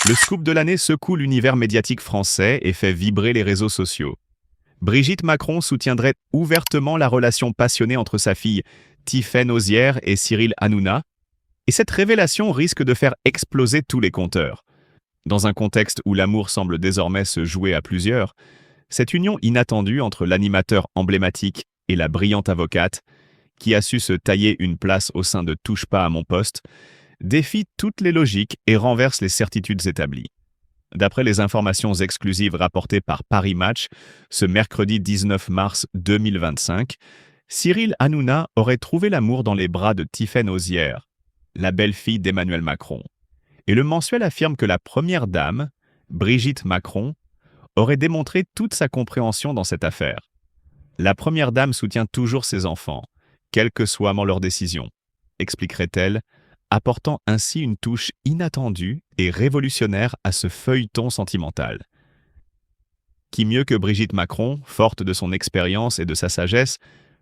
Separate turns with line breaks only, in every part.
Le scoop de l'année secoue l'univers médiatique français et fait vibrer les réseaux sociaux. Brigitte Macron soutiendrait ouvertement la relation passionnée entre sa fille Tiphaine Ozière et Cyril Hanouna, et cette révélation risque de faire exploser tous les compteurs. Dans un contexte où l'amour semble désormais se jouer à plusieurs, cette union inattendue entre l'animateur emblématique et la brillante avocate, qui a su se tailler une place au sein de Touche pas à mon poste, défie toutes les logiques et renverse les certitudes établies. D'après les informations exclusives rapportées par Paris Match, ce mercredi 19 mars 2025, Cyril Hanouna aurait trouvé l'amour dans les bras de Tiphaine Ozière, la belle-fille d'Emmanuel Macron. Et le mensuel affirme que la première dame, Brigitte Macron, aurait démontré toute sa compréhension dans cette affaire. La première dame soutient toujours ses enfants, quelle que soit leur décision, expliquerait-elle, apportant ainsi une touche inattendue et révolutionnaire à ce feuilleton sentimental. Qui mieux que Brigitte Macron, forte de son expérience et de sa sagesse,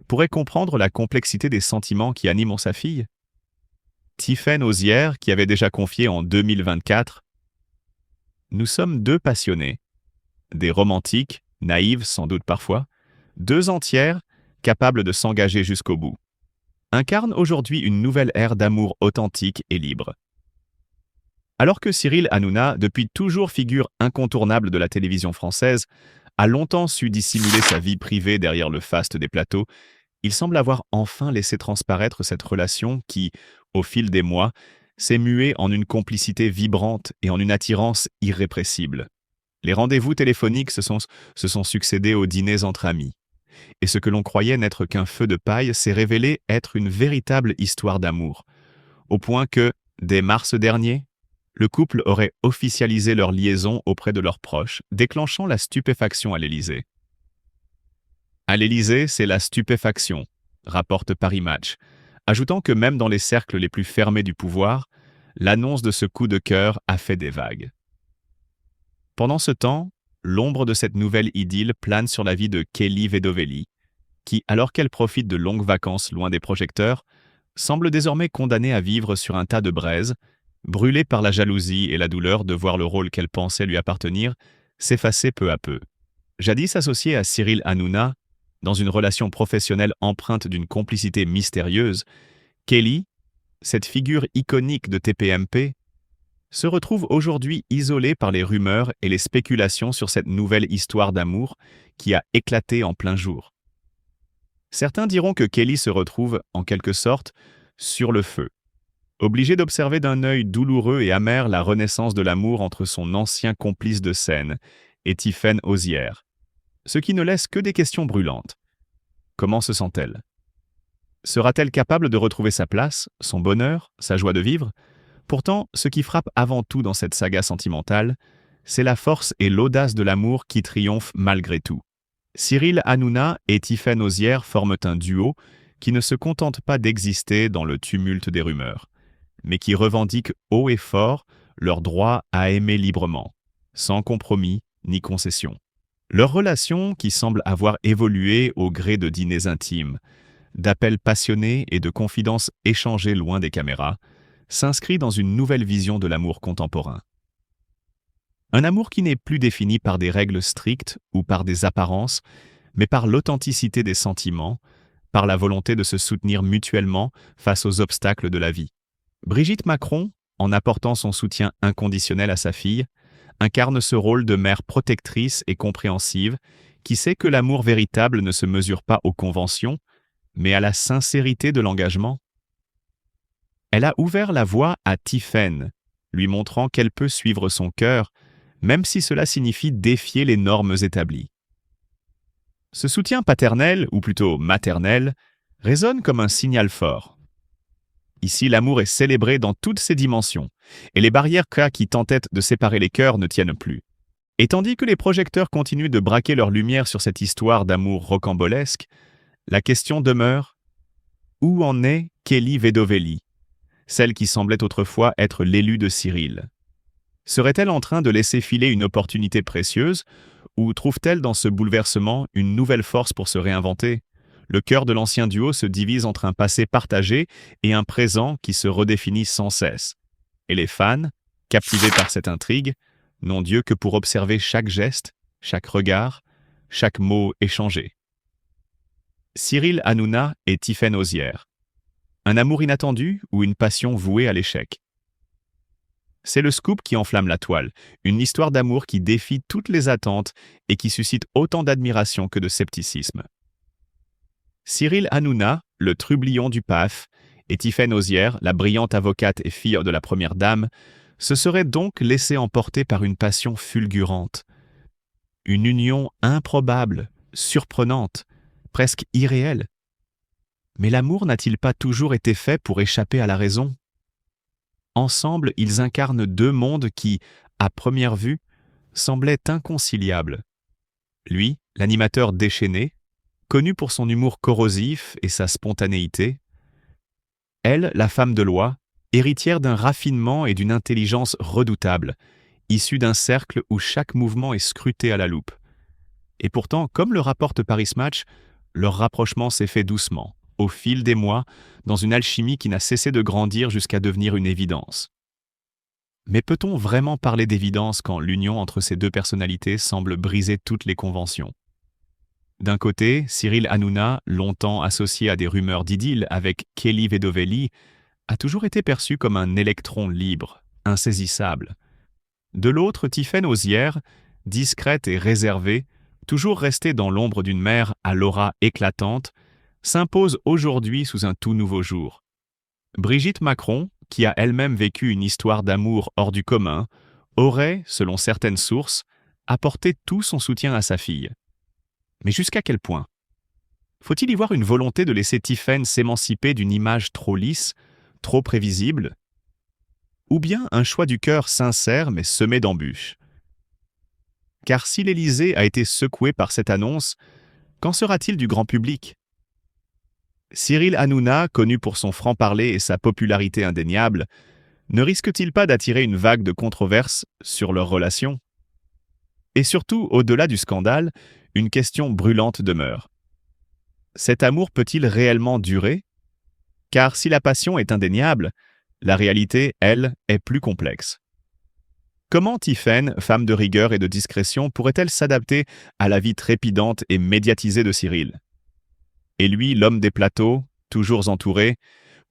pourrait comprendre la complexité des sentiments qui animent sa fille? Tiphaine Ozière, qui avait déjà confié en 2024 « Nous sommes deux passionnés, des romantiques, naïves sans doute parfois, deux entières, capables de s'engager jusqu'au bout. » incarne aujourd'hui une nouvelle ère d'amour authentique et libre. Alors que Cyril Hanouna, depuis toujours figure incontournable de la télévision française, a longtemps su dissimuler sa vie privée derrière le faste des plateaux, il semble avoir enfin laissé transparaître cette relation qui, au fil des mois, s'est muée en une complicité vibrante et en une attirance irrépressible. Les rendez-vous téléphoniques se sont succédés aux dîners entre amis. Et ce que l'on croyait n'être qu'un feu de paille s'est révélé être une véritable histoire d'amour, au point que, dès mars dernier, le couple aurait officialisé leur liaison auprès de leurs proches, déclenchant la stupéfaction à l'Élysée. À l'Élysée, c'est la stupéfaction, rapporte Paris Match, ajoutant que même dans les cercles les plus fermés du pouvoir, l'annonce de ce coup de cœur a fait des vagues. Pendant ce temps, l'ombre de cette nouvelle idylle plane sur la vie de Kelly Vedovelli, qui, alors qu'elle profite de longues vacances loin des projecteurs, semble désormais condamnée à vivre sur un tas de braises, brûlée par la jalousie et la douleur de voir le rôle qu'elle pensait lui appartenir s'effacer peu à peu. Jadis associée à Cyril Hanouna, dans une relation professionnelle empreinte d'une complicité mystérieuse, Kelly, cette figure iconique de TPMP, se retrouve aujourd'hui isolée par les rumeurs et les spéculations sur cette nouvelle histoire d'amour qui a éclaté en plein jour. Certains diront que Kelly se retrouve, en quelque sorte, sur le feu, obligée d'observer d'un œil douloureux et amer la renaissance de l'amour entre son ancien complice de scène et Tiphaine Ozière, ce qui ne laisse que des questions brûlantes. Comment se sent-elle? Sera-t-elle capable de retrouver sa place, son bonheur, sa joie de vivre? Pourtant, ce qui frappe avant tout dans cette saga sentimentale, c'est la force et l'audace de l'amour qui triomphent malgré tout. Cyril Hanouna et Tiphaine Ozière forment un duo qui ne se contente pas d'exister dans le tumulte des rumeurs, mais qui revendique haut et fort leur droit à aimer librement, sans compromis ni concession. Leur relation, qui semble avoir évolué au gré de dîners intimes, d'appels passionnés et de confidences échangées loin des caméras, s'inscrit dans une nouvelle vision de l'amour contemporain. Un amour qui n'est plus défini par des règles strictes ou par des apparences, mais par l'authenticité des sentiments, par la volonté de se soutenir mutuellement face aux obstacles de la vie. Brigitte Macron, en apportant son soutien inconditionnel à sa fille, incarne ce rôle de mère protectrice et compréhensive qui sait que l'amour véritable ne se mesure pas aux conventions, mais à la sincérité de l'engagement. Elle a ouvert la voie à Tiphaine, lui montrant qu'elle peut suivre son cœur, même si cela signifie défier les normes établies. Ce soutien paternel, ou plutôt maternel, résonne comme un signal fort. Ici, l'amour est célébré dans toutes ses dimensions, et les barrières qui tentent de séparer les cœurs ne tiennent plus. Et tandis que les projecteurs continuent de braquer leur lumière sur cette histoire d'amour rocambolesque, la question demeure: où en est Kelly Vedovelli, celle qui semblait autrefois être l'élue de Cyril? Serait-elle en train de laisser filer une opportunité précieuse, ou trouve-t-elle dans ce bouleversement une nouvelle force pour se réinventer? Le cœur de l'ancien duo se divise entre un passé partagé et un présent qui se redéfinit sans cesse. Et les fans, captivés par cette intrigue, n'ont Dieu que pour observer chaque geste, chaque regard, chaque mot échangé. Cyril Hanouna et Tiphaine Osière. Un amour inattendu ou une passion vouée à l'échec? C'est le scoop qui enflamme la toile, une histoire d'amour qui défie toutes les attentes et qui suscite autant d'admiration que de scepticisme. Cyril Hanouna, le trublion du PAF, et Tiphaine Osière, la brillante avocate et fille de la première dame, se seraient donc laissés emporter par une passion fulgurante. Une union improbable, surprenante, presque irréelle. Mais l'amour n'a-t-il pas toujours été fait pour échapper à la raison? Ensemble, ils incarnent deux mondes qui, à première vue, semblaient inconciliables. Lui, l'animateur déchaîné, connu pour son humour corrosif et sa spontanéité. Elle, la femme de loi, héritière d'un raffinement et d'une intelligence redoutables, issue d'un cercle où chaque mouvement est scruté à la loupe. Et pourtant, comme le rapporte Paris Match, leur rapprochement s'est fait doucement, au fil des mois, dans une alchimie qui n'a cessé de grandir jusqu'à devenir une évidence. Mais peut-on vraiment parler d'évidence quand l'union entre ces deux personnalités semble briser toutes les conventions? D'un côté, Cyril Hanouna, longtemps associé à des rumeurs d'idylle avec Kelly Vedovelli, a toujours été perçu comme un électron libre, insaisissable. De l'autre, Tiphaine Osière, discrète et réservée, toujours restée dans l'ombre d'une mère à l'aura éclatante, s'impose aujourd'hui sous un tout nouveau jour. Brigitte Macron, qui a elle-même vécu une histoire d'amour hors du commun, aurait, selon certaines sources, apporté tout son soutien à sa fille. Mais jusqu'à quel point? Faut-il y voir une volonté de laisser Tiphaine s'émanciper d'une image trop lisse, trop prévisible? Ou bien un choix du cœur sincère mais semé d'embûches? Car si l'Élysée a été secoué par cette annonce, qu'en sera-t-il du grand public? Cyril Hanouna, connu pour son franc-parler et sa popularité indéniable, ne risque-t-il pas d'attirer une vague de controverses sur leur relation? Et surtout, au-delà du scandale, une question brûlante demeure. Cet amour peut-il réellement durer? Car si la passion est indéniable, la réalité, elle, est plus complexe. Comment Tiphaine, femme de rigueur et de discrétion, pourrait-elle s'adapter à la vie trépidante et médiatisée de Cyril? Et lui, l'homme des plateaux, toujours entouré,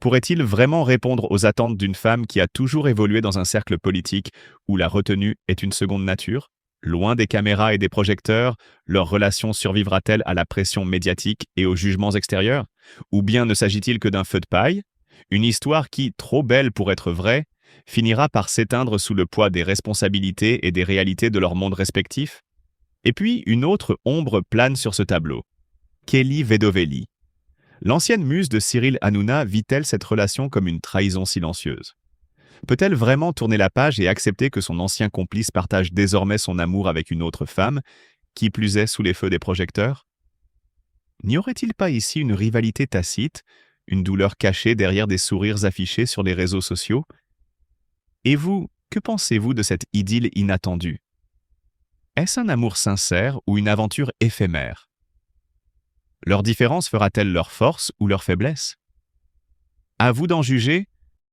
pourrait-il vraiment répondre aux attentes d'une femme qui a toujours évolué dans un cercle politique où la retenue est une seconde nature? Loin des caméras et des projecteurs, leur relation survivra-t-elle à la pression médiatique et aux jugements extérieurs? Ou bien ne s'agit-il que d'un feu de paille? Une histoire qui, trop belle pour être vraie, finira par s'éteindre sous le poids des responsabilités et des réalités de leurs mondes respectifs? Et puis, une autre ombre plane sur ce tableau. Kelly Vedovelli. L'ancienne muse de Cyril Hanouna vit-elle cette relation comme une trahison silencieuse? Peut-elle vraiment tourner la page et accepter que son ancien complice partage désormais son amour avec une autre femme, qui plus est sous les feux des projecteurs? N'y aurait-il pas ici une rivalité tacite, une douleur cachée derrière des sourires affichés sur les réseaux sociaux? Et vous, que pensez-vous de cette idylle inattendue? Est-ce un amour sincère ou une aventure éphémère? Leur différence fera-t-elle leur force ou leur faiblesse? À vous d'en juger,